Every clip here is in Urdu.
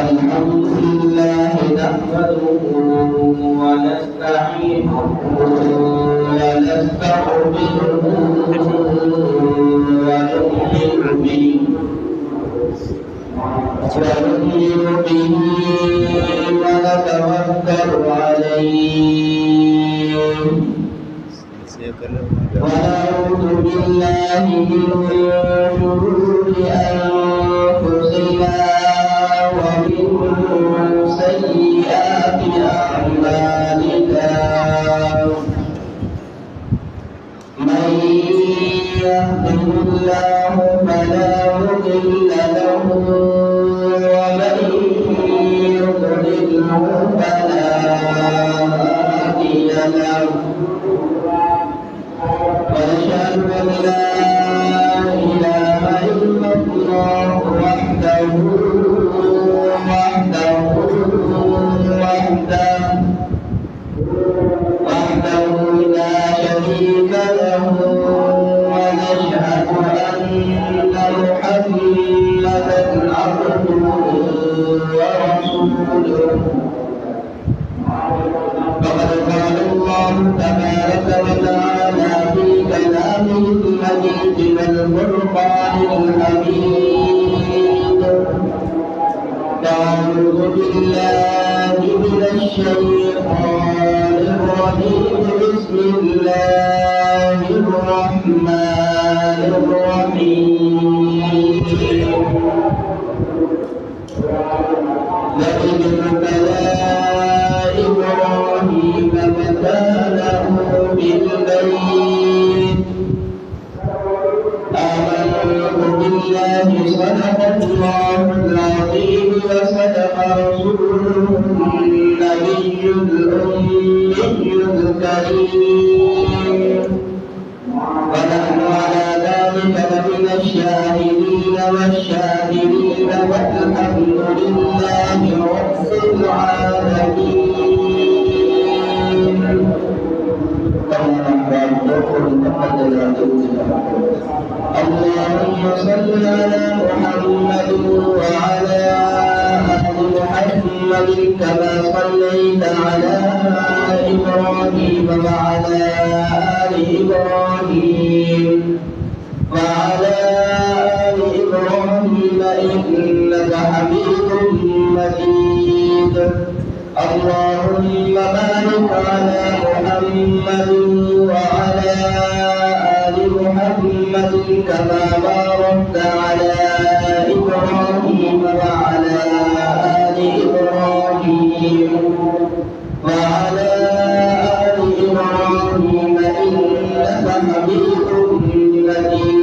الحمد لله نحمده ونستعينه ونستغفره ونؤمن به ونتوكل عليه ونعوذ بالله من شرور أنفسنا ومن سيئات أعمالنا من يهده الله فلا مضل له ومن يضلله فلا هادي له ونشهد أن لا إله إلا الله وحده لا شريك له ونشهد أن محمدا عبده ورسوله فقد قال الله تبارك وتعالى في كلامه المجيد والفرقان الحميد أعوذ بالله من الشيطان الرجيم بسم الله الرحمن الرحيم لئن ابتلى إبراهيم مكانه بالبيت آمنت بالله صدق الله العظيم وصدق رسوله النبي الأمي الكريم ونحن على ذلك لمن الشاهدين والشاكرين والحمد لله رب العالمين. اللهم صل على محمد وعلى آل محمد كما صليت على إبراهيم وعلى آل إبراهيم إنك حميد مجيد. اللهم بارك على محمد وعلى آل محمد كما باركت على إبراهيم وعلى آل إبراهيم إنك حميد مجيد.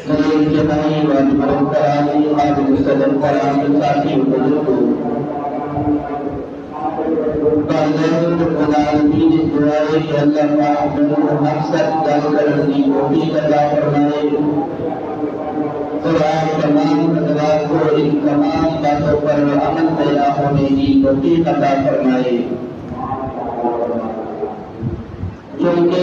Menjadi wajib kami harus sedekah bersama berdoa. Bagaimana mengenal diri sendiri dalam mengenal maksud dan kerana kopi telah pernah Surah Tamam adalah Quran Tamam atau Quran saya hobi kopi telah pernah. Jadi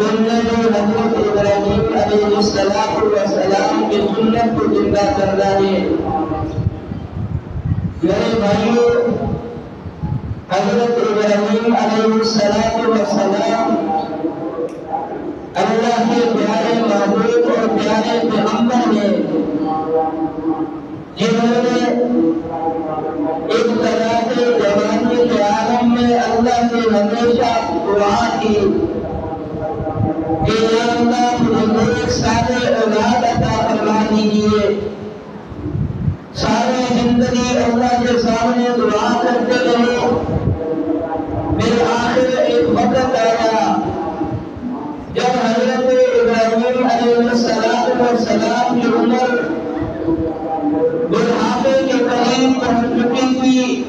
تم نے جو حضرت ابراہیم علیہ السلام کی سنت کو زندہ کرنا ہے۔ میرے بھائیوں، حضرت ابراہیم علیہ السلام اللہ کے پیارے محبوب اور پیارے پیغمبر ہیں، جنہوں نے ابتدا سے جوانی کے عالم میں اللہ سے ہمیشہ دعا کی کہ یا اللہ مجھے ایک سارے اولاد عطا فرما دیجیے۔ ساری زندگی اللہ کے سامنے دعا کرتے رہے، پھر آخر ایک وقت آیا جب حضرت ابراہیم علیہ السلام کی عمر بڑھاپے کے قریب پہنچ چکی تھی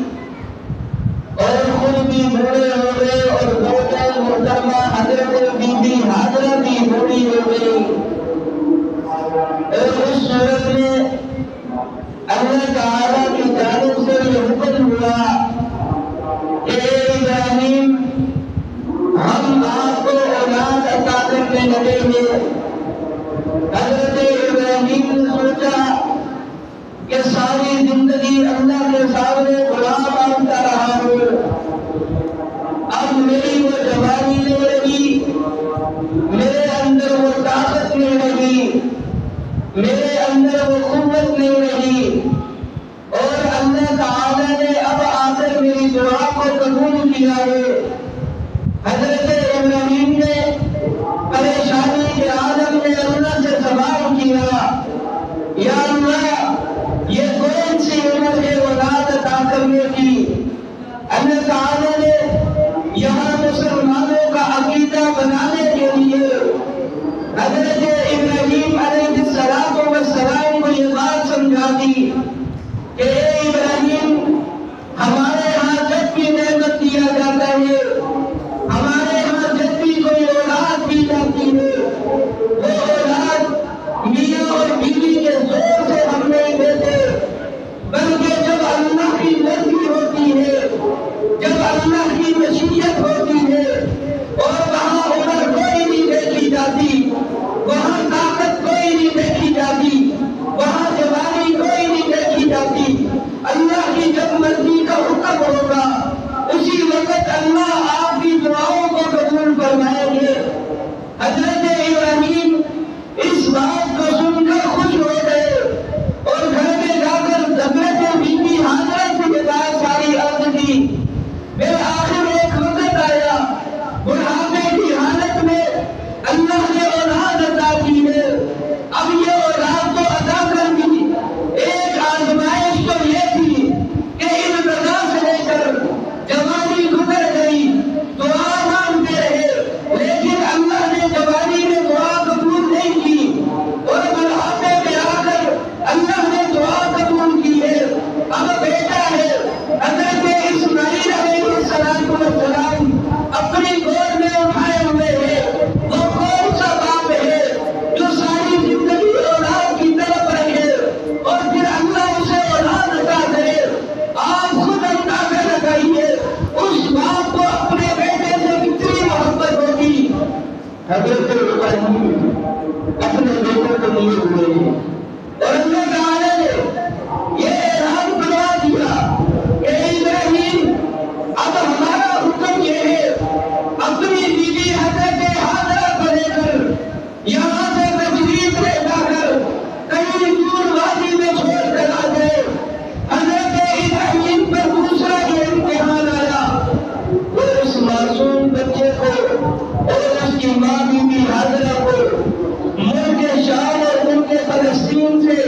اور خود بھی بوڑھے ہو گئے اور بیٹے محترمہ حضرت بی بی ہاجرہ بھی بوڑھی ہو گئی، اور اس صورت میں اللہ تعالیٰ کی جانب سے یہ حکم ہوا کہ اے ابراہیم ہم آپ کو اولاد عطا کرنے لگے گے۔ حضرت ابراہیم نے سوچا کہ ساری زندگی اللہ کے سامنے دعا مانگتا رہا ہوں، اب میری وہ جوانی نہیں رہی، میرے اندر وہ طاقت نہیں رہی، میرے اندر وہ قوت نہیں رہی، اور اللہ تعالیٰ نے اب آ کر میری دعا کو قبول کیا ہے۔ حضرت ابراہیم نے پریشانی کے عالم میں اللہ سے سوال کیا، یا اللہ یہ کون سی عمر ہے اولاد عطا کرنے کی؟ اللہ تعالیٰ نے یہاں مسلمانوں کا عقیدہ بنانے کے لیے حضرت ابراہیم علیہ السلام کو یہ بات سمجھا دی کہ اے ابراہیم ہمارے ہاں جب بھی نعمت دیا جاتا ہے، ہمارے ہاں جب بھی کوئی اولاد دی جاتی ہے، وہ اولاد میاں اور بیوی کے زور سے ہم نہیں دیتے، بلکہ جب اللہ کی مرضی ہوتی ہے، جب اللہ کی مشیت ہوتی ہے، اور وہاں عمر کوئی نہیں دیکھی جاتی، وہاں طاقت کوئی نہیں دیکھی جاتی، وہاں جوانی کوئی نہیں دیکھی جاتی، اللہ کی جب مرضی کا حکم ہوگا اسی وقت اللہ آپ کی دعاؤں کو قبول فرمائیں گے۔ حضرت ابراہیم اس بات کو سن کر خوش ہو گئے اور گھر میں جا کر حضرت بی بی ہاجرہ سے یہ بات ساری عرض کی۔ پھر آخر ایک وقت آیا بڑھاپے کی حالت میں اللہ نے اولاد عطا کی ہے، اب یہ اولاد تو عطا کر دی، ایک آزمائش تو یہ تھی کہ ابتدا سے لے کر جوانی گزر گئی، دعا مانگتے رہے، لیکن اللہ نے جوانی میں دعا قبول نہیں کی، اور بڑھاپے میں آ کر اللہ نے دعا قبول کی ہے۔ اب بیٹا ہے حضرت اسماعیل علیہ السلام اپنی گود میں اٹھائے ہوئے ہیں، وہ کون سا باپ ہے جو ساری زندگی اولاد کی طرف رہے اور پھر اللہ اسے اولاد عطا کرے؟ آپ خود اندازہ لگائیے اس باپ کو اپنے بیٹے سے کتنی محبت ہوگی۔ حضرت ابراہیم اپنے بیٹے کو لیے ہوئے ہیں اور اللہ تعالیٰ نے یہ اعلان کروا دیا کہ ابراہیم اب ہمارا حکم یہ ہے اپنی بیوی حضرت ہاجرہ کو لے کر یہاں سے تشریف لے جا کر کہیں دور وادی میں چھوڑ کر آ جائے۔ حضرت ابراہیم پر دوسرا یہ امتحان آیا، وہ اس معصوم بچے کو اور اس کی ماں بی بی ہاجرہ کو ملک شام اور ملک فلسطین سے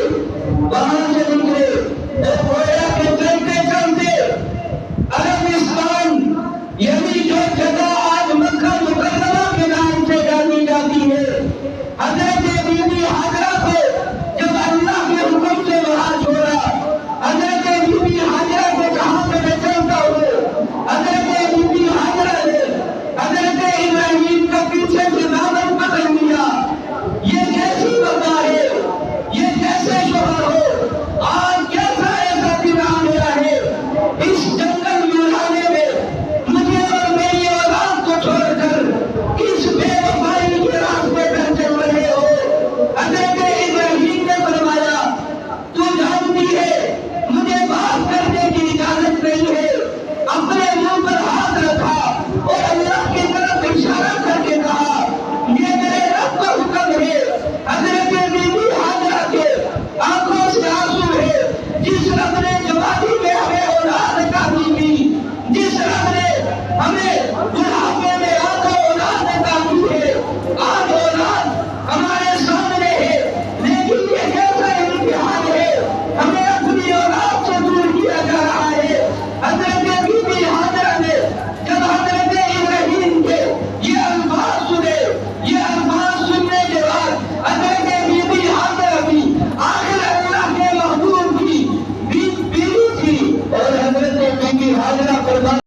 حاضرہ فرما